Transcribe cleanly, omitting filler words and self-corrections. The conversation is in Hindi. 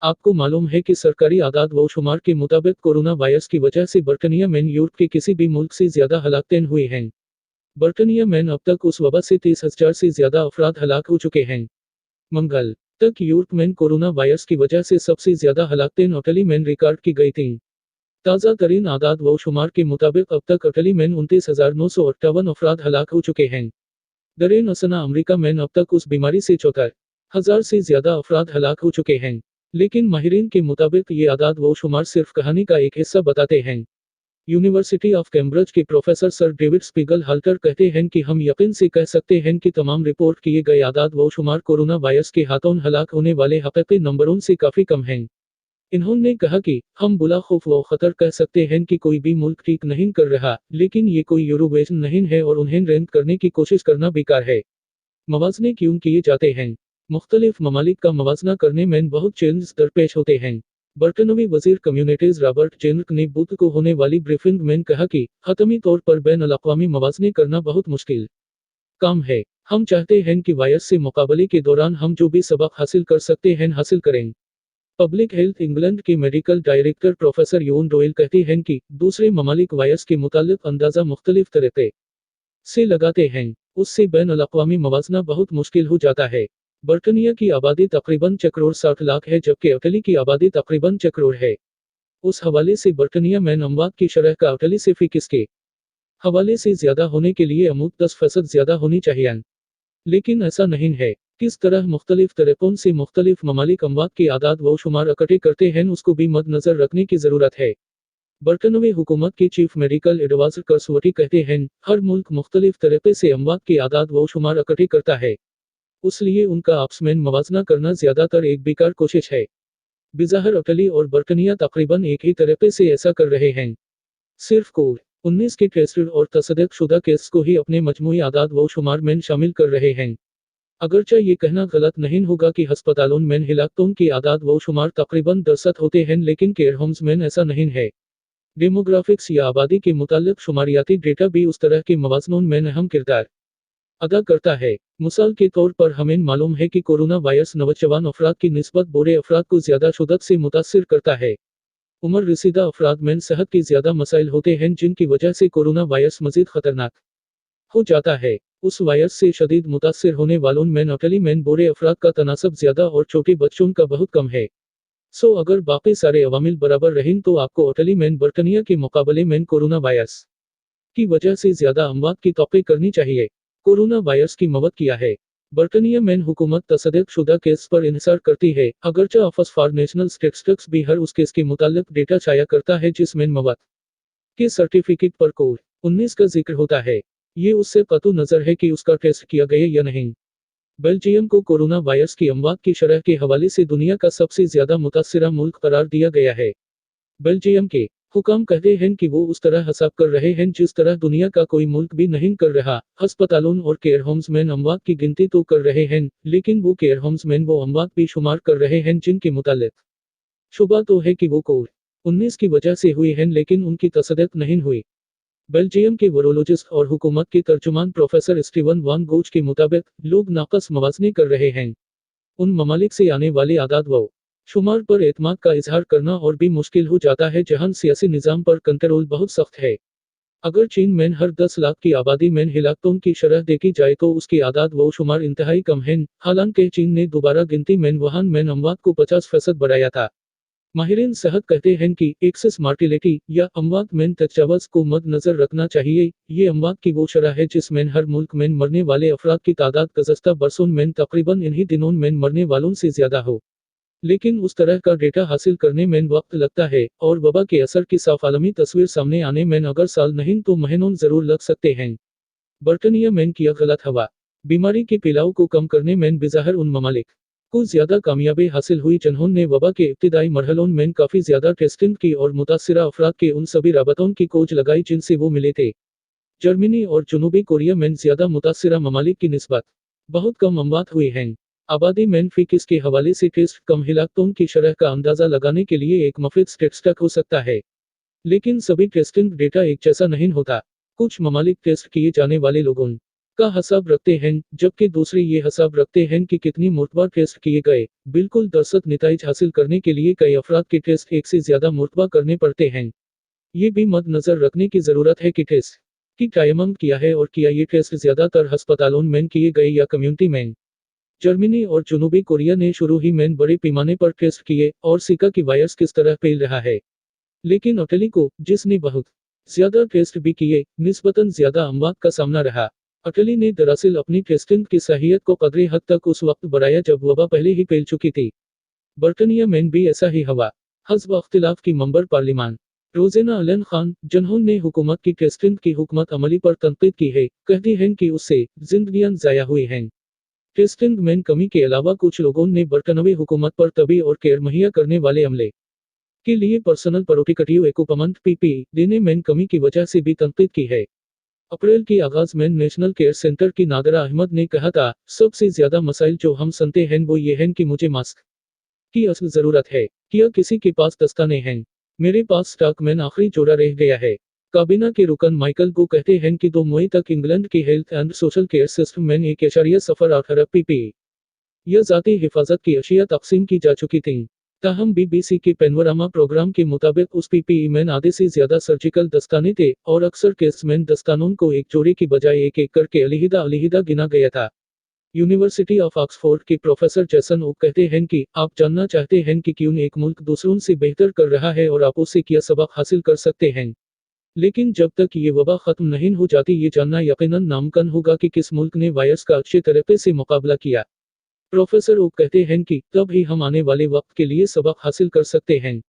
आपको मालूम है कि सरकारी आदाद व शुमार के मुताबिक कोरोना वायरस की वजह से बर्तानिया में यूरोप के किसी भी मुल्क से ज्यादा हलाकतें हुई हैं। बर्तानिया में अब तक उस वबा से 30,000 से ज्यादा अफराद हलाक हो चुके हैं। मंगल तक यूरोप में कोरोना वायरस की वजह से सबसे ज्यादा हलाकतें इटली में रिकॉर्ड की गई थीं। ताज़ा तरीन आदाद व शुमार के मुताबिक अब तक इटली में 29,958 अफराद हलाक हो चुके हैं। दरेन असना अमरीका में अब तक उस बीमारी से 74,000 से ज्यादा अफराद हलाक हो चुके हैं। लेकिन माहिरीन के मुताबिक ये आदाद व शुमार सिर्फ कहानी का एक हिस्सा बताते हैं। यूनिवर्सिटी ऑफ कैम्ब्रिज के प्रोफेसर सर डेविड स्पीगल हाल्टर कहते हैं कि हम यकीन से कह सकते हैं कि तमाम रिपोर्ट किए गए आदाद व शुमार कोरोना वायरस के हाथों हलाक होने वाले हकीकी नंबरों से काफी कम हैं। इन्होंने कहा कि हम बुला खौफ व खतर कह सकते हैं कि कोई भी मुल्क ठीक नहीं कर रहा, लेकिन ये कोई यूरोवेशन नहीं है और उन्हें रैंक करने की कोशिश करना बेकार है। मवाजने क्यों किए जाते हैं? मुख्तलिफ ममालिक का मवाजना करने में बहुत चैलेंज दरपेश होते हैं। बर्तानवी वजीर कम्युनिटीज रॉबर्ट जेनक ने बुध को होने वाली ब्रीफिंग में कहा कि हतमी तौर पर बैन अल-अक़वामी मवाजने करना बहुत मुश्किल काम है। हम चाहते हैं कि वायरस से मुकाबले के दौरान हम जो भी सबक हासिल कर सकते हैं हासिल करें। पब्लिक हेल्थ इंग्लैंड के मेडिकल डायरेक्टर प्रोफेसर योन डोयल कहते हैं कि दूसरे ममालिक वायरस के मुतालिक अंदाजा मुख्तलिफ तरीके से लगाते हैं, उससे बैन अल-अक़वामी मवाजना बहुत मुश्किल हो जाता है। बर्तानिया की आबादी तकरीबन 6 करोड़ 60 लाख है जबकि इटली की आबादी तकरीबन 6 करोड़ है। उस हवाले से बर्तानिया में अमवात की शरह का इटली से फीसद के हवाले से ज्यादा होने के लिए अमूद 10% ज्यादा होनी चाहिए। लेकिन ऐसा नहीं है। किस तरह मुख्तलिफ तरीकों से मुख्तलिफ ममालिक अमवात की आदाद व शुमार इकट्ठे करते हैं उसको भी मद्देनजर रखने की जरूरत है। बर्तानवी हुकूमत के चीफ मेडिकल एडवाइजर करसवटी कहते हैं, हर मुल्क मुख्तलिफ तरीके से अमवात की आदाद व शुमार इकट्ठे करता है, उसलिए उनका आपस में मवाजना करना ज्यादातर एक बेकार कोशिश है। बिज़ाहिर इटली और बर्तानिया तकरीबन एक ही तरीके से ऐसा कर रहे हैं। सिर्फ कोविड-19 के टेस्टेड और तस्दीक शुदा केस को ही अपने मजमूई आदाद व शुमार में शामिल कर रहे हैं। अगरचे ये कहना गलत नहीं होगा कि हस्पतालों में हिलाकतों की आदाद व शुमार तकरीबन 10 होते हैं, लेकिन केयर होम्स में ऐसा नहीं है। डेमोग्राफिक्स या आबादी के मुताल्लिक शुमारियाती डेटा भी उस तरह के मवाजनों में अहम किरदार अदा करता है। मिसाल के तौर पर हमें मालूम है कि कोरोना वायरस नौजवान अफराद की निस्बत बूढ़े अफराद को ज्यादा शुद्दत से मुतासिर करता है। उम्र रसीदा अफराद में सेहत के ज्यादा मसाइल होते हैं जिनकी वजह से कोरोना वायरस मजीद खतरनाक हो जाता है। उस वायरस से शदीद मुतासिर होने वालों में इटली में बूढ़े अफराद का तनासब ज्यादा और छोटे बच्चों का बहुत कम है। सो अगर बाकी सारे अवामिल बराबर रहें तो आपको इटली में बर्तानिया के मुकाबले में कोरोना वायरस की वजह से ज्यादा अमवात की तौक़ी करनी चाहिए। कोरोना वायरस की मौत किया है। बर्तानिया में हुकूमत तस्दीक शुदा केस पर इन्हिसार करती है, अगरचे ऑफिस फॉर नेशनल स्टैटिस्टिक्स भी हर उस केस के मुताल्लिक डेटा शाया करता है जिसमें मौत के सर्टिफिकेट पर कोविड-19 का जिक्र होता है। ये उससे कतई नजर है कि उसका टेस्ट किया गया या नहीं। बेल्जियम को कोरोना वायरस की अमवात की शरह के हवाले से दुनिया का सबसे ज्यादा मुतासिरा मुल्क करार दिया गया है। बेल्जियम के हुकाम कहते हैं कि वो उस तरह हिसाब कर रहे हैं जिस तरह दुनिया का कोई मुल्क भी नहीं कर रहा। अस्पतालों और केयर होम्स में अमवात की गिनती तो कर रहे हैं, लेकिन वो केयर होम्स में वो अमवात भी शुमार कर रहे हैं जिनके मुतालिक शुबा तो है कि वो कोविड-19 की वजह से हुई हैं, लेकिन उनकी तस्दीक नहीं हुई। बेल्जियम के वायरोलॉजिस्ट और हुकूमत के तर्जुमान प्रोफेसर स्टीवन वान गोच के मुताबिक लोग नाकस मवाजने कर रहे हैं। उन ममालिक से आने वाले आदाद व शुमार पर एतमाद का इजहार करना और भी मुश्किल हो जाता है जहां सियासी निज़ाम पर कंट्रोल बहुत सख्त है। अगर चीन में हर 10 लाख की आबादी में हिलाकतों की शरह देखी जाए तो उसकी आदाद व शुमार इंतहाई कम है। हालांकि चीन ने दोबारा गिनती में वुहान में अमवात को 50% बढ़ाया था। माहिरीन सेहत कहते हैं कि एक्सेस मार्टिलिटी या अमवात में तजावुज को मद्देनजर रखना चाहिए। ये अमवात की वो शरह है जिसमें हर मुल्क में मरने वाले अफराद की तादाद गुज़श्ता बरसों में तकरीबन इन्हीं दिनों में मरने वालों से ज्यादा हो। लेकिन उस तरह का डेटा हासिल करने में वक्त लगता है और वबा के असर की साफ आलमी तस्वीर सामने आने में अगर साल नहीं तो महीनों जरूर लग सकते हैं। बर्तानिया में किया गलत हवा। बीमारी के फैलाव को कम करने में बिज़ाहिर उन ममालिक को ज्यादा कामयाबी हासिल हुई जिन्होंने वबा के इब्तिदाई मरहलों में काफी ज्यादा टेस्टिंग की और मुतासिरा अफराद के उन सभी राबतों की खोज लगाई जिनसे वो मिले थे। जर्मनी और जनूबी कोरिया में ज्यादा मुतासिरा ममालिक की निस्बत बहुत कम अमवात हुई हैं। आबादी में फीसद के हवाले से टेस्ट कम हिलाकतों की शरह का अंदाजा लगाने के लिए एक मुफीद स्टैटिस्टिक हो सकता है, लेकिन सभी टेस्टिंग डेटा एक जैसा नहीं होता। कुछ ममालिक टेस्ट किए जाने वाले लोगों का हिसाब रखते हैं, जबकि दूसरे ये हिसाब रखते हैं कि कितनी मुर्तबा टेस्ट किए गए। बिल्कुल दरअसल नताइज हासिल करने के लिए कई अफराद के टेस्ट एक से ज्यादा मुर्तबा करने पड़ते हैं। ये भी मद्देनजर रखने की जरूरत है कि टेस्ट की टाइमिंग क्या है और क्या ये टेस्ट ज्यादातर अस्पतालों में किए गए या कम्युनिटी में। जर्मनी और जनूबी कोरिया ने शुरू ही में बड़े पैमाने पर टेस्ट किए और सीखा कि वायरस किस तरह फैल रहा है। लेकिन इटली को, जिसने बहुत ज्यादा टेस्ट भी किए, निस्बतन ज्यादा अमवात का सामना रहा। इटली ने दरअसल अपनी टेस्टिंग की सहीहत को कदरे हद तक उस वक्त बढ़ाया जब वबा पहले ही फैल चुकी थी। बर्तानिया में भी ऐसा ही हुआ। हस्ब अख्तिलाफ की मंबर पार्लिमान रोजेना अलन खान, जिन्होंने हुकूमत की टेस्टिंग की हुकूमत अमली पर तनकीद की है, कहती हैं कि उससे जिंदगियां ज़ाया हुई हैं। टेस्टिंग में कमी के अलावा कुछ लोगों ने बरतानवी हुकूमत पर तबी और केयर मुहैया करने वाले अमले के लिए पर्सनल प्रोटेक्टिव इक्विपमेंट पीपीई देने में कमी की वजह से भी तनकीद की है। अप्रैल के आगाज में नेशनल केयर सेंटर की नादरा अहमद ने कहा था, सबसे ज्यादा मसाइल जो हम सुनते हैं वो ये हैं कि मुझे मास्क की असल जरूरत है, क्या किसी के पास दस्ताने हैं, मेरे पास स्टॉक में आखिरी जोड़ा रह गया है। काबीना के रुकन माइकल गो कहते हैं कि 2 मई तक इंग्लैंड की health and social care system में 1.08 अरब पीपीई या जाती हिफाजत की अशिया तकसीम की जा चुकी थीं। ताहम बीबीसी के पेनोरामा प्रोग्राम के मुताबिक उस पीपीई में आधे से ज्यादा सर्जिकल दस्ताने थे और अक्सर केस में दस्तानों को एक जोड़े की बजाय एक एक करके अलग-अलग गिना गया था। यूनिवर्सिटी ऑफ ऑक्सफोर्ड के प्रोफेसर जैसन ओक कहते हैं कि आप जानना चाहते हैं कि क्यों एक मुल्क दूसरों से बेहतर कर रहा है और आप उससे क्या सबक हासिल कर सकते हैं। लेकिन जब तक ये वबा खत्म नहीं हो जाती ये जानना यकीनन नामुमकिन होगा कि किस मुल्क ने वायरस का अच्छे तरीके से मुकाबला किया। प्रोफेसर ओक कहते हैं कि तब ही हम आने वाले वक्त के लिए सबक हासिल कर सकते हैं।